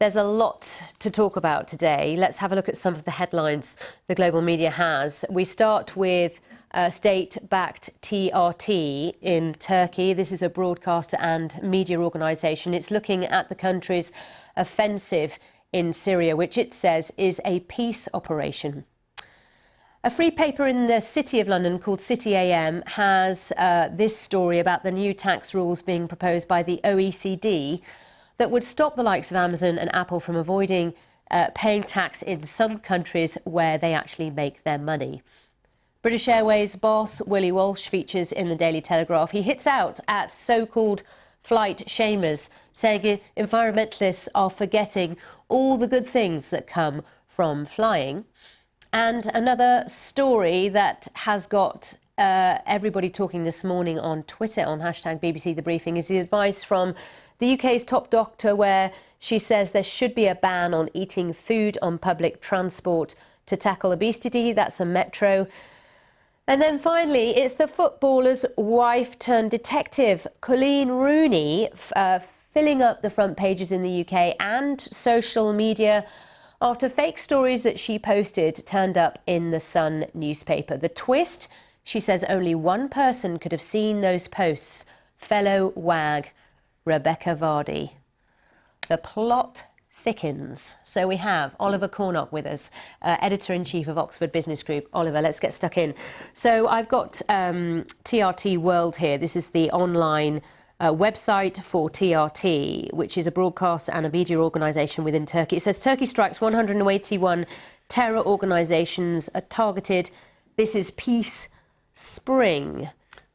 There's a lot to talk about today. Let's have a look at some of the headlines the global media has. We start with state-backed TRT in Turkey. This is a broadcaster and media organisation. It's looking at the country's offensive in Syria, which it says is a peace operation. A free paper in the City of London called City AM has this story about the new tax rules being proposed by the OECD that would stop the likes of Amazon and Apple from avoiding paying tax in some countries where they actually make their money. British Airways boss Willie Walsh features in the Daily Telegraph. He hits out at so-called flight shamers, saying environmentalists are forgetting all the good things that come from flying. And another story that has got everybody talking this morning on Twitter on hashtag BBC The Briefing is the advice from the UK's top doctor, where she says there should be a ban on eating food on public transport to tackle obesity. That's a Metro. And then finally, it's the footballer's wife turned detective, Colleen Rooney, filling up the front pages in the UK and social media after fake stories that she posted turned up in the Sun newspaper. The twist, she says only one person could have seen those posts, fellow wag Rebecca Vardy. The plot thickens. So we have Oliver Cornock with us, editor-in-chief of Oxford Business Group. Oliver, let's get stuck in. So I've got TRT World here. This is the online website for TRT, which is a broadcast and a media organisation within Turkey. It says Turkey strikes 181 terror organisations are targeted. This is Peace Spring.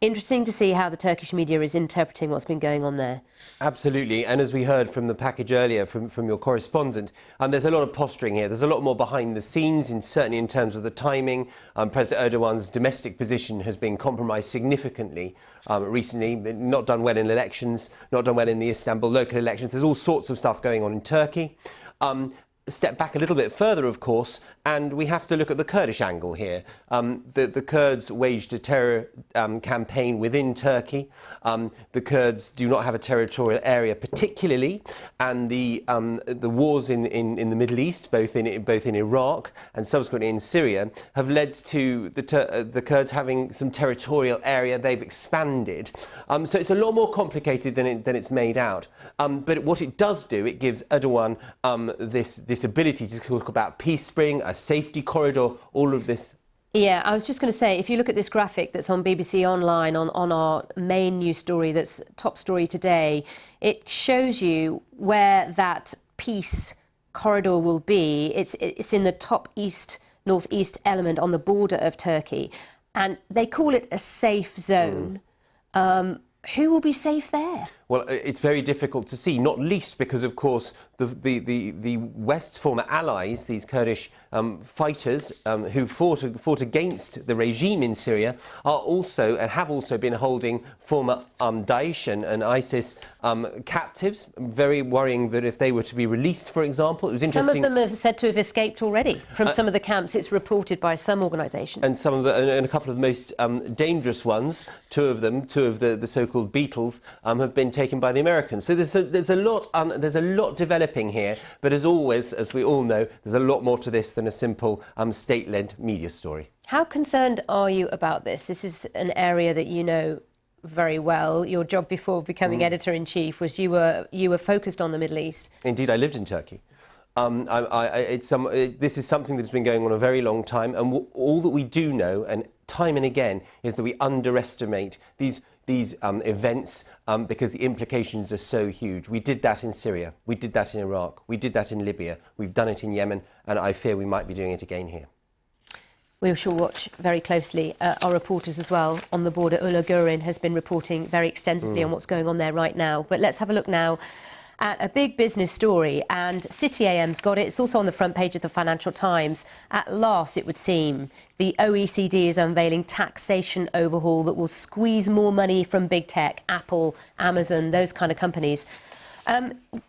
Interesting to see how the Turkish media is interpreting what's been going on there. Absolutely. And as we heard from the package earlier from your correspondent, there's a lot of posturing here. There's a lot more behind the scenes, certainly in terms of the timing. President Erdogan's domestic position has been compromised significantly recently. Not done well in elections, not done well in the Istanbul local elections. There's all sorts of stuff going on in Turkey. Step back a little bit further, of course, and we have to look at the Kurdish angle here. The Kurds waged a terror campaign within Turkey. The Kurds do not have a territorial area particularly, and the wars in the Middle East, both in Iraq and subsequently in Syria, have led to the Kurds having some territorial area. They've expanded. So it's a lot more complicated than it's made out. But what it does do, it gives Erdogan this ability to talk about peace spring, a safety corridor, all of this. Yeah, I was just going to say, if you look at this graphic that's on BBC Online, on our main news story, that's top story today, it shows you where that peace corridor will be. It's in the top northeast element on the border of Turkey, and they call it a safe zone. Who will be safe there? Well, it's very difficult to see, not least because, of course, the West's former allies, these Kurdish fighters who fought against the regime in Syria, are also and have also been holding former Daesh and ISIS captives. Very worrying that if they were to be released, for example, it was interesting. Some of them are said to have escaped already from some of the camps. It's reported by some organisations. And and a couple of the most dangerous ones, two of the so-called Beatles, have been taken by the Americans. So there's a lot developing here, but as always, as we all know, there's a lot more to this than a simple state-led media story. How concerned are you about this? This is an area that you know very well. Your job before becoming editor-in-chief was you were focused on the Middle East. Indeed, I lived in Turkey. This is something that's been going on a very long time, and all that we do know, and time and again, is that we underestimate these events because the implications are so huge. We did that in Syria, we did that in Iraq, we did that in Libya, we've done it in Yemen, and I fear we might be doing it again here. We shall watch very closely. Our reporters as well on the border, Ulla Gurin, has been reporting very extensively on what's going on there right now. But let's have a look now at a big business story, and City AM's got it. It's also on the front page of the Financial Times. At last, it would seem, the OECD is unveiling taxation overhaul that will squeeze more money from big tech, Apple, Amazon, those kind of companies.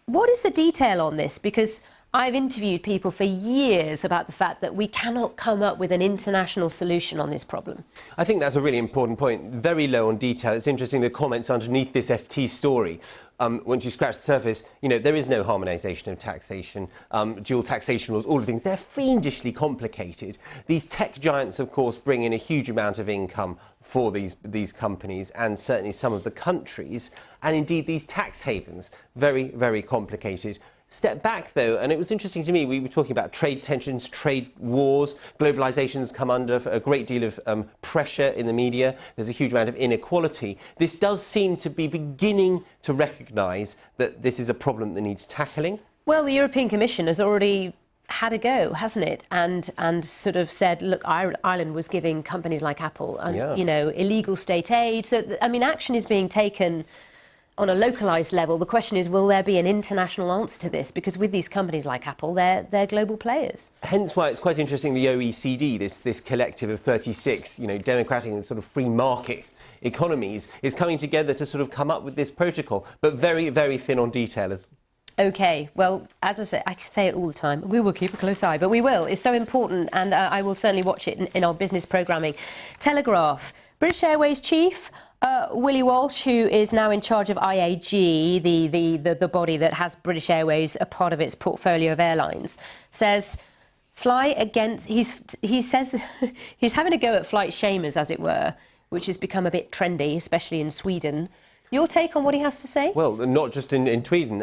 What is the detail on this? Because I've interviewed people for years about the fact that we cannot come up with an international solution on this problem. I think that's a really important point. Very low on detail. It's interesting the comments underneath this FT story. Once you scratch the surface, you know, there is no harmonisation of taxation, dual taxation rules, all of the things. They're fiendishly complicated. These tech giants, of course, bring in a huge amount of income for these companies and certainly some of the countries. And indeed, these tax havens, very, very complicated. Step back, though, and it was interesting to me, we were talking about trade tensions, trade wars, globalisation's come under a great deal of pressure in the media. There's a huge amount of inequality. This does seem to be beginning to recognise that this is a problem that needs tackling. Well, the European Commission has already had a go, hasn't it? And sort of said, look, Ireland was giving companies like Apple, you know, illegal state aid. So, I mean, action is being taken on a localised level. The question is, will there be an international answer to this? Because with these companies like Apple, they're global players. Hence why it's quite interesting the OECD, this collective of 36, you know, democratic and sort of free market economies, is coming together to sort of come up with this protocol, but very, very thin on detail. OK, well, as I say, I say it all the time, we will keep a close eye, but we will. It's so important, and I will certainly watch it in our business programming. Telegraph, British Airways chief Willie Walsh, who is now in charge of IAG, the body that has British Airways a part of its portfolio of airlines, says fly against. He says he's having a go at flight shamers, as it were, which has become a bit trendy, especially in Sweden. Your take on what he has to say? Well, not just in Sweden.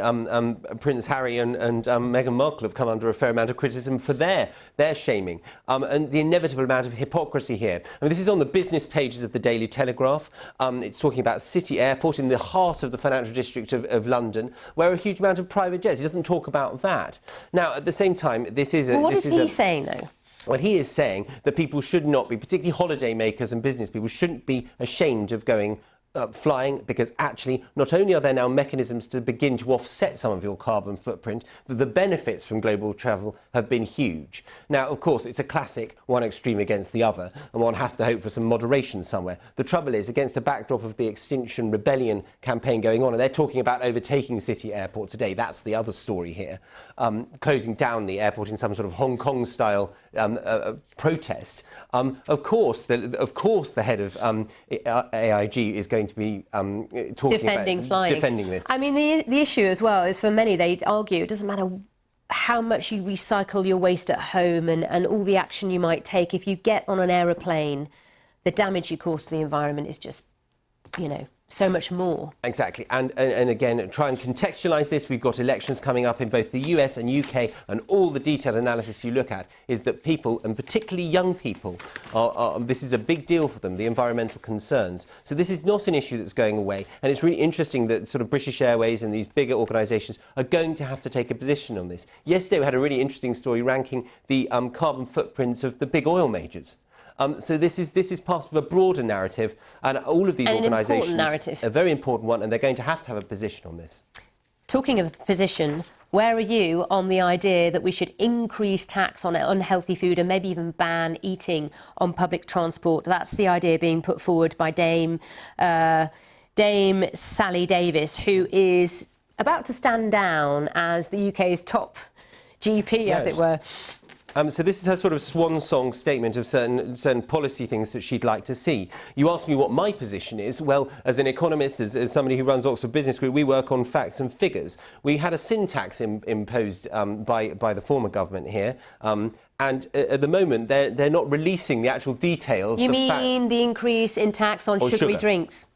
Prince Harry and Meghan Markle have come under a fair amount of criticism for their shaming and the inevitable amount of hypocrisy here. I mean, this is on the business pages of the Daily Telegraph. It's talking about City Airport in the heart of the financial district of London, where a huge amount of private jets. He doesn't talk about that. Now, at the same time, this is a... Well, what is he saying, though? Well, he is saying that people should not be, particularly holiday makers and business people, shouldn't be ashamed of going flying, because actually not only are there now mechanisms to begin to offset some of your carbon footprint, but the benefits from global travel have been huge. Now, of course, it's a classic one extreme against the other, and one has to hope for some moderation somewhere. The trouble is, against a backdrop of the Extinction Rebellion campaign going on, and they're talking about overtaking City Airport today, that's the other story here, closing down the airport in some sort of Hong Kong-style protest. Of course, the head of AIG is going to be defending this. I mean, the issue as well is, for many, they argue it doesn't matter how much you recycle your waste at home and all the action you might take. If you get on an aeroplane, the damage you cause to the environment is just, you know, so much more. Exactly. And again, try and contextualise this. We've got elections coming up in both the US and UK, and all the detailed analysis you look at is that people, and particularly young people, this is a big deal for them, the environmental concerns. So this is not an issue that's going away. And it's really interesting that sort of British Airways and these bigger organisations are going to have to take a position on this. Yesterday we had a really interesting story ranking the carbon footprints of the big oil majors. So this is part of a broader narrative, and all of these organisations, a very important one, and they're going to have a position on this. Talking of a position, where are you on the idea that we should increase tax on unhealthy food and maybe even ban eating on public transport? That's the idea being put forward by Dame Sally Davis, who is about to stand down as the UK's top GP, yes, as it were. So this is her sort of swan song statement of certain policy things that she'd like to see. You asked me what my position is. Well, as an economist, as somebody who runs Oxford Business Group, we work on facts and figures. We had a sin tax imposed by the former government here. And at the moment, they're not releasing the actual details. You mean the increase in tax on sugary drinks?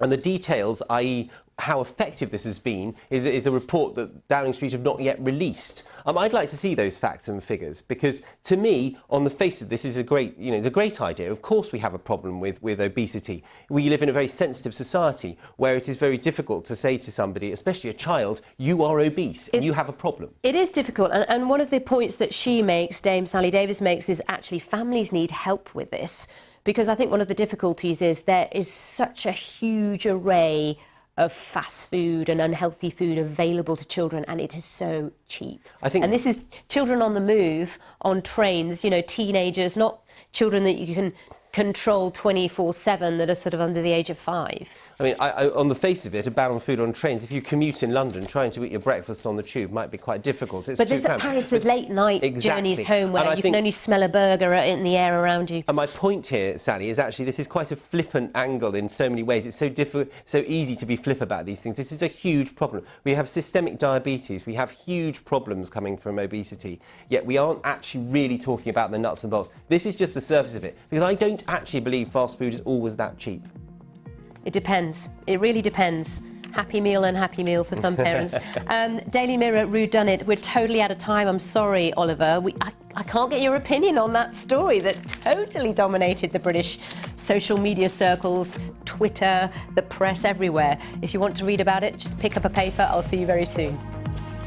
And the details, i.e. how effective this has been, is a report that Downing Street have not yet released. I'd like to see those facts and figures, because to me, on the face of this, is a great, it's a great idea. Of course, we have a problem with obesity. We live in a very sensitive society where it is very difficult to say to somebody, especially a child, you are obese, you have a problem. It is difficult, and one of the points that she makes, Dame Sally Davis makes, is actually families need help with this, because I think one of the difficulties is there is such a huge array of fast food and unhealthy food available to children, and it is so cheap. And this is children on the move, on trains, teenagers, not children that you can control 24/7 that are sort of under the age of 5. I mean, on the face of it, a ban on food on trains, if you commute in London, trying to eat your breakfast on the tube might be quite difficult. But there's Paris of late-night journeys home where you can only smell a burger in the air around you. And my point here, Sally, is actually this is quite a flippant angle in so many ways. It's so difficult, so easy to be flip about these things. This is a huge problem. We have systemic diabetes. We have huge problems coming from obesity, yet we aren't actually really talking about the nuts and bolts. This is just the surface of it, because I don't actually believe fast food is always that cheap. It depends. It really depends. Happy meal and happy meal for some parents. Daily Mirror, Rude Dunnit, we're totally out of time. I'm sorry, Oliver. I can't get your opinion on that story that totally dominated the British social media circles, Twitter, the press, everywhere. If you want to read about it, just pick up a paper. I'll see you very soon.